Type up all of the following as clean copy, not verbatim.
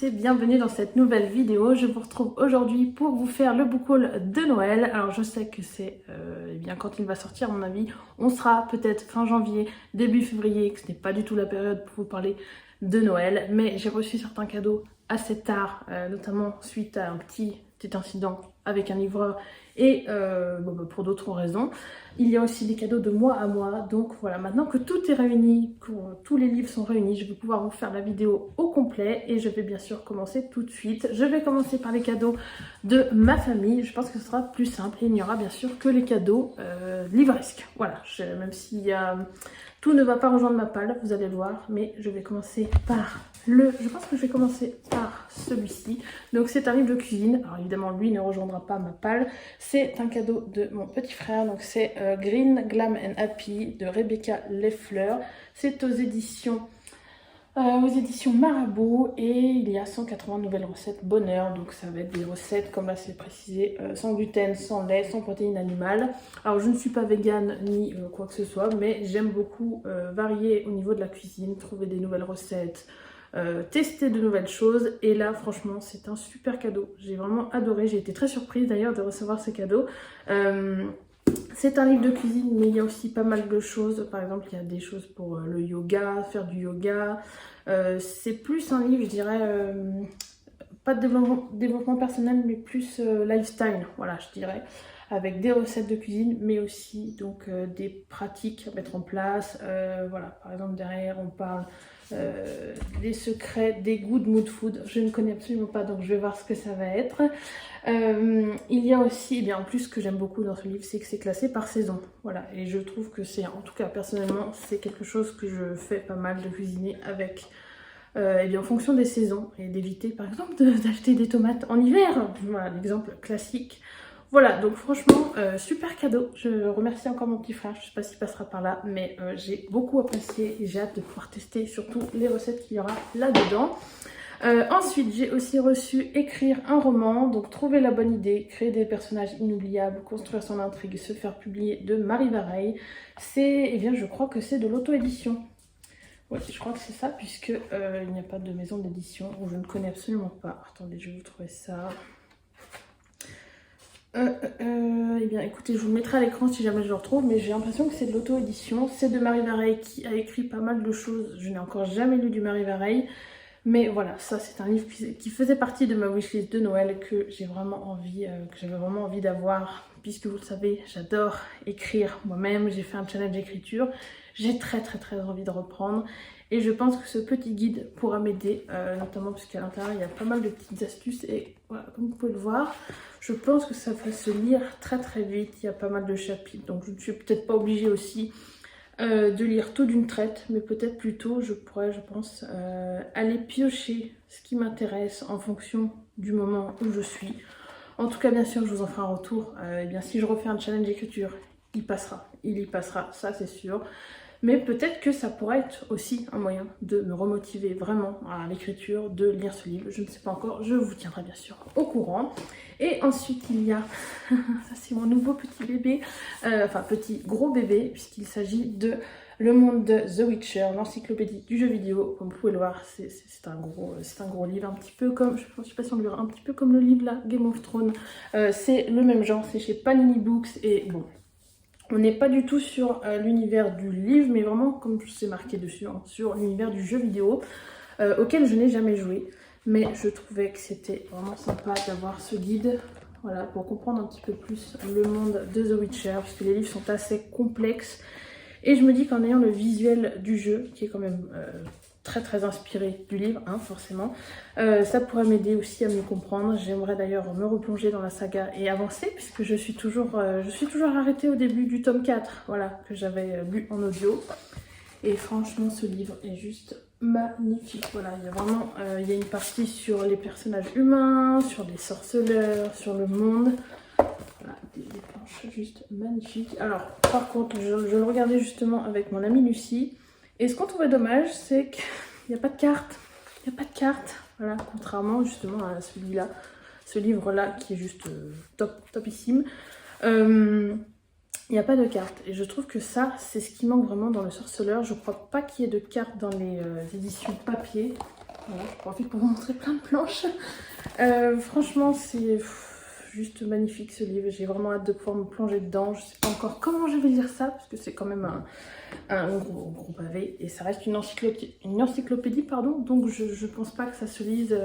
et bienvenue dans cette nouvelle vidéo. Je vous retrouve aujourd'hui pour vous faire le book haul de Noël. Alors je sais que c'est eh bien quand il va sortir à mon avis, on sera peut-être fin janvier, début février, que ce n'est pas du tout la période pour vous parler de Noël. Mais j'ai reçu certains cadeaux assez tard, notamment suite à un petit incident avec un livreur et pour d'autres raisons. Il y a aussi des cadeaux de mois à mois, donc voilà, maintenant que tout est réuni, que tous les livres sont réunis, je vais pouvoir vous faire la vidéo au complet et je vais bien sûr commencer tout de suite. Je vais commencer par les cadeaux de ma famille, je pense que ce sera plus simple et il n'y aura bien sûr que les cadeaux livresques. Voilà, même si tout ne va pas rejoindre ma palle, vous allez le voir, mais je vais commencer par je pense que je vais commencer par celui-ci. Donc c'est un livre de cuisine. Alors évidemment lui ne rejoindra pas ma palle. C'est un cadeau de mon petit frère. Donc c'est Green, Glam and Happy de Rebecca Leffler. C'est aux éditions Marabout et il y a 180 nouvelles recettes bonheur. Donc ça va être des recettes, comme là c'est précisé, sans gluten, sans lait, sans protéines animales. Alors je ne suis pas végane ni quoi que ce soit, mais j'aime beaucoup varier au niveau de la cuisine, trouver des nouvelles recettes, tester de nouvelles choses. Et là franchement c'est un super cadeau, j'ai vraiment adoré, j'ai été très surprise d'ailleurs de recevoir ce cadeau. C'est un livre de cuisine, mais il y a aussi pas mal de choses. Par exemple, il y a des choses pour le yoga, faire du yoga. C'est plus un livre, je dirais, pas de développement personnel, mais plus lifestyle, voilà, je dirais. Avec des recettes de cuisine, mais aussi donc des pratiques à mettre en place. Voilà, par exemple, derrière, on parle des secrets, des good mood food. Je ne connais absolument pas, donc je vais voir ce que ça va être. Il y a aussi, eh bien, en plus, ce que j'aime beaucoup dans ce livre, c'est que c'est classé par saison. Voilà, et je trouve que c'est, en tout cas personnellement, c'est quelque chose que je fais pas mal de cuisiner avec. Eh bien, en fonction des saisons, et d'éviter par exemple d'acheter des tomates en hiver. Voilà, l'exemple classique. Voilà, donc franchement, super cadeau. Je remercie encore mon petit frère, je ne sais pas s'il passera par là, mais j'ai beaucoup apprécié et j'ai hâte de pouvoir tester surtout les recettes qu'il y aura là-dedans. Ensuite, j'ai aussi reçu écrire un roman, donc trouver la bonne idée, créer des personnages inoubliables, construire son intrigue, se faire publier de Marie Vareille. C'est, eh bien, je crois que c'est de l'auto-édition. Oui, je crois que c'est ça, puisque il n'y a pas de maison d'édition, ou je ne connais absolument pas. Attendez, je vais vous trouver ça. Eh bien, écoutez, je vous le mettrai à l'écran si jamais je le retrouve, mais j'ai l'impression que c'est de l'auto-édition. C'est de Marie Vareille qui a écrit pas mal de choses. Je n'ai encore jamais lu du Marie Vareille. Mais voilà, ça c'est un livre qui faisait partie de ma wishlist de Noël que j'ai vraiment envie, que j'avais vraiment envie d'avoir, puisque vous le savez, j'adore écrire moi-même, j'ai fait un challenge d'écriture, j'ai très envie de reprendre et je pense que ce petit guide pourra m'aider, notamment parce qu'à l'intérieur il y a pas mal de petites astuces et voilà, comme vous pouvez le voir, je pense que ça va se lire très vite, il y a pas mal de chapitres, donc je ne suis peut-être pas obligée aussi de lire tout d'une traite, mais peut-être plutôt je pourrais, je pense, aller piocher ce qui m'intéresse en fonction du moment où je suis. En tout cas, bien sûr, je vous en ferai un retour. Eh bien, si je refais un challenge d'écriture, il y passera, ça c'est sûr. Mais peut-être que ça pourrait être aussi un moyen de me remotiver vraiment à l'écriture, de lire ce livre. Je ne sais pas encore, je vous tiendrai bien sûr au courant. Et ensuite il y a, ça c'est mon nouveau petit bébé, enfin petit gros bébé, puisqu'il s'agit de Le Monde de The Witcher, l'encyclopédie du jeu vidéo. Comme vous pouvez le voir, c'est un gros livre, un petit peu comme, je ne sais pas si on le verra, un petit peu comme le livre là, Game of Thrones. C'est le même genre, c'est chez Panini Books et bon. On n'est pas du tout sur l'univers du livre, mais vraiment, comme c'est marqué dessus, hein, sur l'univers du jeu vidéo, auquel je n'ai jamais joué. Mais je trouvais que c'était vraiment sympa d'avoir ce guide, voilà, pour comprendre un petit peu plus le monde de The Witcher, parce que les livres sont assez complexes. Et je me dis qu'en ayant le visuel du jeu, qui est quand même très inspiré du livre, hein, forcément, ça pourrait m'aider aussi à mieux comprendre. J'aimerais d'ailleurs me replonger dans la saga et avancer, puisque je suis toujours arrêtée au début du tome 4, voilà, que j'avais lu en audio. Et franchement, ce livre est juste magnifique. Voilà, il y a vraiment il y a une partie sur les personnages humains, sur les sorceleurs, sur le monde. Voilà, des planches juste magnifiques. Alors, par contre, je le regardais justement avec mon amie Lucie. Et ce qu'on trouvait dommage, c'est qu'il n'y a pas de carte. Il n'y a pas de carte. Voilà, contrairement justement à celui-là, ce livre-là qui est juste topissime. Il n'y a pas de carte. Et je trouve que ça, c'est ce qui manque vraiment dans le sorceleur. Je crois pas qu'il y ait de carte dans les éditions papier. Voilà, je profite pour vous montrer plein de planches. Franchement, c'est juste magnifique ce livre. J'ai vraiment hâte de pouvoir me plonger dedans. Je sais pas encore comment je vais lire ça, parce que c'est quand même un gros pavé. Et ça reste une encyclopédie, pardon. Donc je pense pas que ça se lise...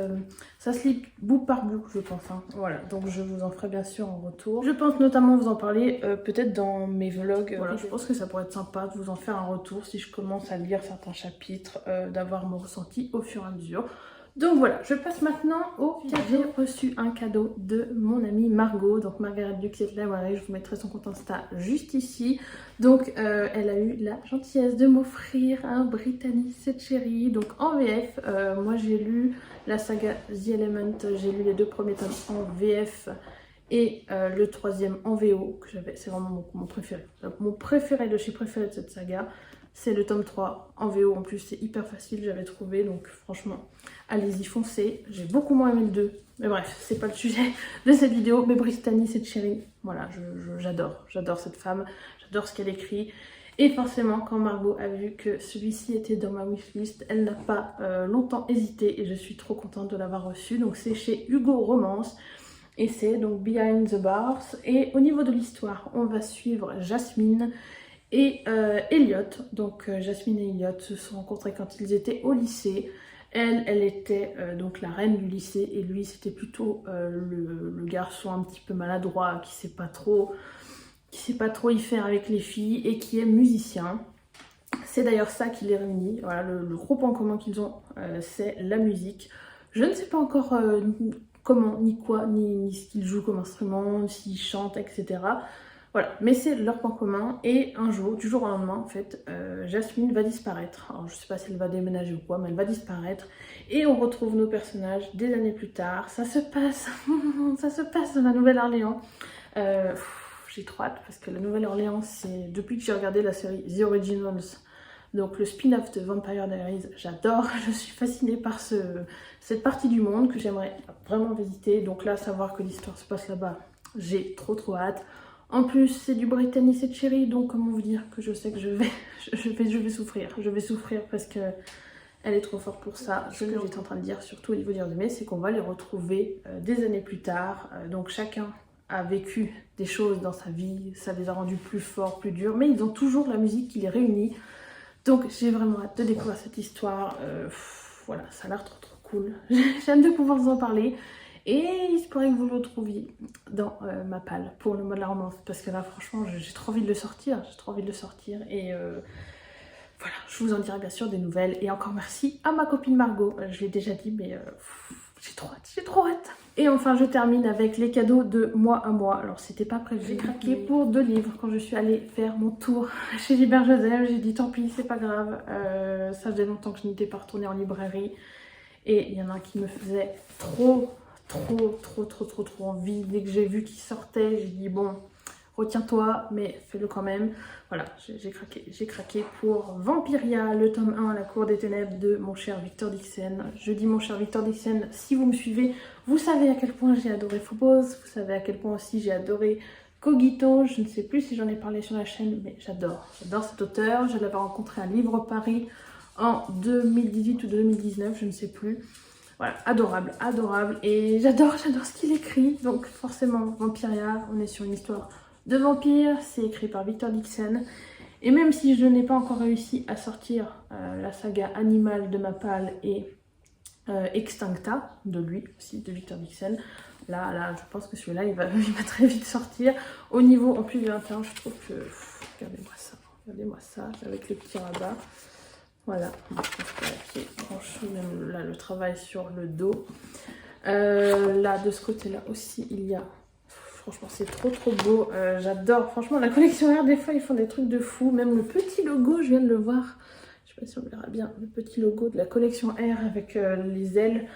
ça se lit bout par bout, je pense. Hein. Voilà, donc je vous en ferai bien sûr en retour. Je pense notamment vous en parler peut-être dans mes vlogs. Voilà, je pense que ça pourrait être sympa de vous en faire un retour si je commence à lire certains chapitres, d'avoir mon ressenti au fur et à mesure. Donc voilà, je passe maintenant au cadeau. J'ai reçu un cadeau de mon amie Margot, donc Margaret Duxet, voilà, je vous mettrai son compte Insta juste ici. Donc elle a eu la gentillesse de m'offrir un Brittany Cette Chérie, donc en VF. Moi j'ai lu la saga The Element, j'ai lu les 2 premiers tomes en VF et le 3e en VO, que j'avais, c'est vraiment mon préféré. Mon préféré de chez préféré de cette saga. C'est le tome 3 en VO, en plus c'est hyper facile, j'avais trouvé, donc franchement, allez-y, foncez. J'ai beaucoup moins aimé le 2, mais bref, c'est pas le sujet de cette vidéo, mais Brittany Cette Chérie, voilà, j'adore cette femme, j'adore ce qu'elle écrit. Et forcément, quand Margot a vu que celui-ci était dans ma wishlist, elle n'a pas longtemps hésité, et je suis trop contente de l'avoir reçu. Donc c'est chez Hugo Romance, et c'est donc Behind the Bars. Et au niveau de l'histoire, on va suivre Jasmine et Elliot. Donc Jasmine et Elliot se sont rencontrés quand ils étaient au lycée. Elle était donc la reine du lycée et lui c'était plutôt le garçon un petit peu maladroit qui sait pas trop y faire avec les filles et qui est musicien. C'est d'ailleurs ça qui les réunit. Voilà, le gros point commun qu'ils ont, c'est la musique. Je ne sais pas encore comment, ni quoi, ni ce qu'ils jouent comme instrument, s'ils chantent, etc. Voilà, mais c'est leur point commun. Et un jour, du jour au lendemain, en fait, Jasmine va disparaître. Alors, je sais pas si elle va déménager ou quoi, mais elle va disparaître. Et on retrouve nos personnages des années plus tard. Ça se passe, ça se passe dans la Nouvelle-Orléans. J'ai trop hâte parce que la Nouvelle-Orléans, c'est depuis que j'ai regardé la série The Originals, donc le spin-off de Vampire Diaries, j'adore. Je suis fascinée par cette partie du monde que j'aimerais vraiment visiter. Donc là, savoir que l'histoire se passe là-bas, j'ai trop hâte. En plus, c'est du Brittany Cette Chérie, donc comment vous dire que je sais que je vais souffrir. Je vais souffrir parce que elle est trop forte pour ça. Ce que j'étais en train de dire, surtout au niveau du résumé, c'est qu'on va les retrouver des années plus tard. Donc chacun a vécu des choses dans sa vie, ça les a rendus plus forts, plus durs, mais ils ont toujours la musique qui les réunit. Donc j'ai vraiment hâte de découvrir cette histoire. Voilà, ça a l'air trop cool. J'aime de pouvoir vous en parler. Et il se pourrait que vous le retrouviez dans ma palle pour le mois de la romance. Parce que là, franchement, j'ai trop envie de le sortir. J'ai trop envie de le sortir. Et voilà, je vous en dirai bien sûr des nouvelles. Et encore merci à ma copine Margot. Je l'ai déjà dit, mais j'ai trop hâte. Et enfin, je termine avec les cadeaux de mois à mois. Alors, c'était pas prévu. J'ai craqué pour 2 livres quand je suis allée faire mon tour chez Gilbert Joseph. J'ai dit tant pis, c'est pas grave. Ça faisait longtemps que je n'étais pas retournée en librairie. Et il y en a un qui me faisait trop envie. Dès que j'ai vu qu'il sortait, j'ai dit bon, retiens-toi, mais fais-le quand même. Voilà, j'ai craqué pour Vampiria, le tome 1, La Cour des Ténèbres de mon cher Victor Dixon. Je dis mon cher Victor Dixon, si vous me suivez, vous savez à quel point j'ai adoré Phobos, vous savez à quel point aussi j'ai adoré Cogito. Je ne sais plus si j'en ai parlé sur la chaîne, mais j'adore cet auteur. Je l'avais rencontré à Livre Paris en 2018 ou 2019, je ne sais plus. Voilà, adorable, et j'adore ce qu'il écrit. Donc forcément, Vampiria, on est sur une histoire de vampire, c'est écrit par Victor Dixon. Et même si je n'ai pas encore réussi à sortir la saga Animal de Mapal et Extincta, de lui aussi, de Victor Dixon, là, je pense que celui-là, il va très vite sortir. Au niveau, en plus de l'intérieur, je trouve que... regardez-moi ça, avec le petit rabat. Voilà, je pense qu'il y a franchement même là le travail sur le dos. Là de ce côté là aussi il y a, franchement c'est trop beau, j'adore, franchement la collection R des fois ils font des trucs de fou, même le petit logo je viens de le voir, je sais pas si on verra bien, le petit logo de la collection R avec les ailes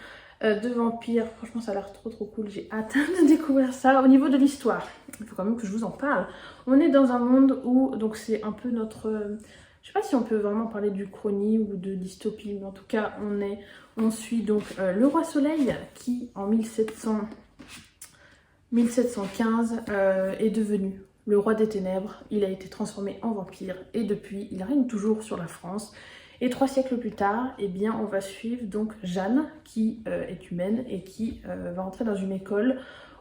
de vampire, franchement ça a l'air trop cool, j'ai hâte de découvrir ça. Au niveau de l'histoire, il faut quand même que je vous en parle, on est dans un monde où, donc c'est un peu notre... je sais pas si on peut vraiment parler d'Uchronie ou de dystopie, mais en tout cas, on suit donc le roi Soleil qui, en 1715, est devenu le roi des ténèbres. Il a été transformé en vampire et depuis, il règne toujours sur la France. Et 3 siècles plus tard, eh bien, on va suivre donc Jeanne, qui est humaine et qui va entrer dans une école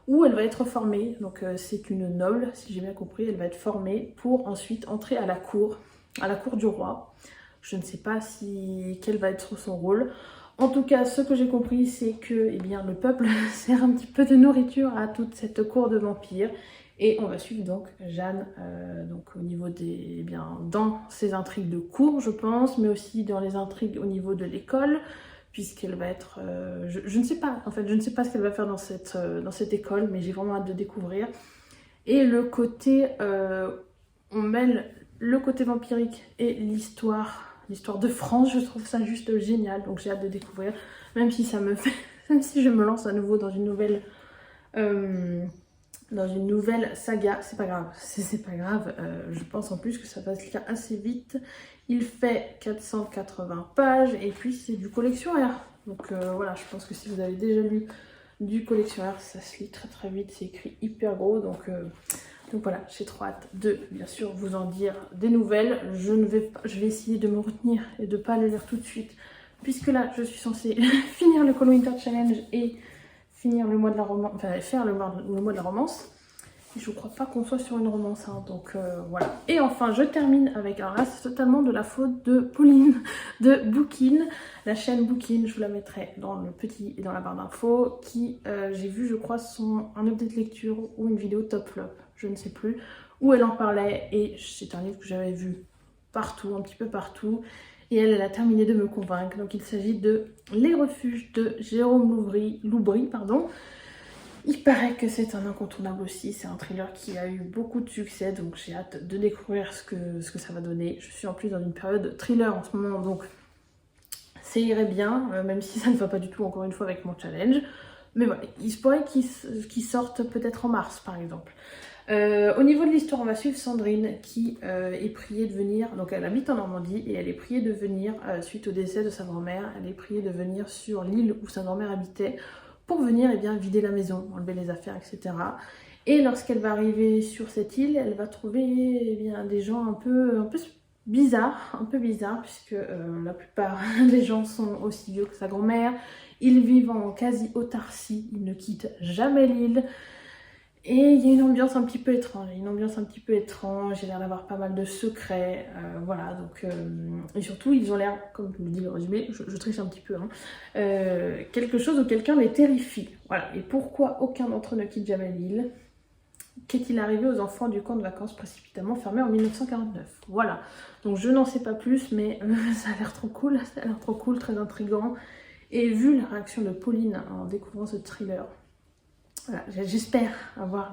où elle va être formée. Donc c'est une noble, si j'ai bien compris, elle va être formée pour ensuite entrer à la cour du roi. Je ne sais pas quel va être son rôle. En tout cas, ce que j'ai compris, c'est que eh bien, le peuple sert un petit peu de nourriture à toute cette cour de vampires. Et on va suivre donc Jeanne donc au niveau des, eh bien, dans ses intrigues de cour, je pense, mais aussi dans les intrigues au niveau de l'école, puisqu'elle va être... je ne sais pas, en fait, je ne sais pas ce qu'elle va faire dans cette école, mais j'ai vraiment hâte de découvrir. Et le côté... on mêle le côté vampirique et l'histoire de France, je trouve ça juste génial, donc j'ai hâte de découvrir, même si ça me fait... même si je me lance à nouveau dans une nouvelle saga, c'est pas grave, c'est pas grave, je pense en plus que ça va se lire assez vite. Il fait 480 pages et puis c'est du collection R, donc voilà, je pense que si vous avez déjà lu du collection R, ça se lit très très vite, c'est écrit hyper gros, donc voilà, j'ai trop hâte de bien sûr vous en dire des nouvelles. Je vais essayer de me retenir et de pas le lire tout de suite, puisque là je suis censée finir le Call Winter Challenge et finir le mois de la romance, enfin faire le mois de la romance. Et je crois pas qu'on soit sur une romance, hein, donc voilà. Et enfin, je termine avec, alors là c'est totalement de la faute de Pauline de Bookin, la chaîne Bookin, je vous la mettrai dans le petit et dans la barre d'infos, qui j'ai vu je crois un update lecture ou une vidéo top flop, je ne sais plus, où elle en parlait et c'est un livre que j'avais vu partout, un petit peu partout. Et elle a terminé de me convaincre. Donc il s'agit de Les Refuges de Jérôme Loubry. Il paraît que c'est un incontournable aussi. C'est un thriller qui a eu beaucoup de succès. Donc j'ai hâte de découvrir ce que ça va donner. Je suis en plus dans une période thriller en ce moment. Donc ça irait bien. Même si ça ne va pas du tout encore une fois avec mon challenge. Mais voilà, il se pourrait qu'il sorte peut-être en mars par exemple. Au niveau de l'histoire, on va suivre Sandrine qui est priée de venir, donc elle habite en Normandie et elle est priée de venir, suite au décès de sa grand-mère, elle est priée de venir sur l'île où sa grand-mère habitait pour venir vider la maison, enlever les affaires, etc. Et lorsqu'elle va arriver sur cette île, elle va trouver des gens un peu bizarres, puisque la plupart des gens sont aussi vieux que sa grand-mère, ils vivent en quasi-autarcie, ils ne quittent jamais l'île. Et il y a une ambiance un petit peu étrange, il a l'air d'avoir pas mal de secrets, voilà, donc... et surtout, ils ont l'air, comme me dit le résumé, je triche un petit peu, hein, quelque chose où quelqu'un les terrifie, voilà. Et pourquoi aucun d'entre eux ne quitte jamais l'île? Qu'est-il arrivé aux enfants du camp de vacances précipitamment fermé en 1949? Voilà, donc je n'en sais pas plus, mais ça a l'air trop cool, très intriguant. Et vu la réaction de Pauline en découvrant ce thriller, voilà, j'espère avoir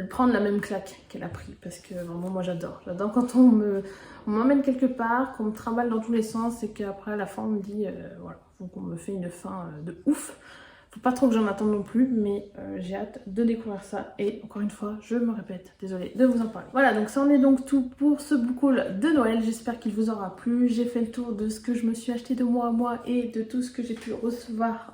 prendre la même claque qu'elle a pris, parce que vraiment moi j'adore quand on m'emmène quelque part, qu'on me trimballe dans tous les sens et qu'après à la fin on me dit voilà, donc on me fait une fin de ouf. Faut pas trop que j'en attende non plus, mais j'ai hâte de découvrir ça. Et encore une fois, je me répète, désolée de vous en parler. Voilà, donc ça en est donc tout pour ce book haul de Noël. J'espère qu'il vous aura plu. J'ai fait le tour de ce que je me suis acheté de mois à mois et de tout ce que j'ai pu recevoir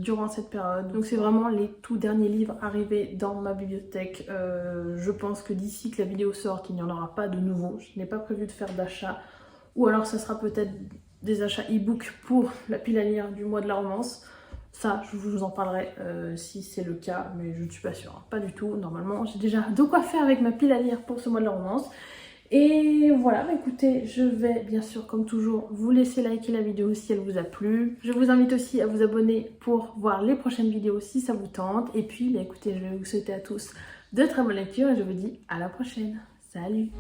durant cette période. Donc c'est vraiment les tout derniers livres arrivés dans ma bibliothèque. Je pense que d'ici que la vidéo sorte, il n'y en aura pas de nouveau. Je n'ai pas prévu de faire d'achat. Ou alors ça sera peut-être des achats e-book pour la pile à lire du mois de la romance. Ça, je vous en parlerai si c'est le cas, mais je ne suis pas sûre, hein. Pas du tout. Normalement, j'ai déjà de quoi faire avec ma pile à lire pour ce mois de la romance. Et voilà, bah écoutez, je vais bien sûr, comme toujours, vous laisser liker la vidéo si elle vous a plu. Je vous invite aussi à vous abonner pour voir les prochaines vidéos si ça vous tente. Et puis, bah écoutez, je vais vous souhaiter à tous de très bonnes lectures et je vous dis à la prochaine. Salut!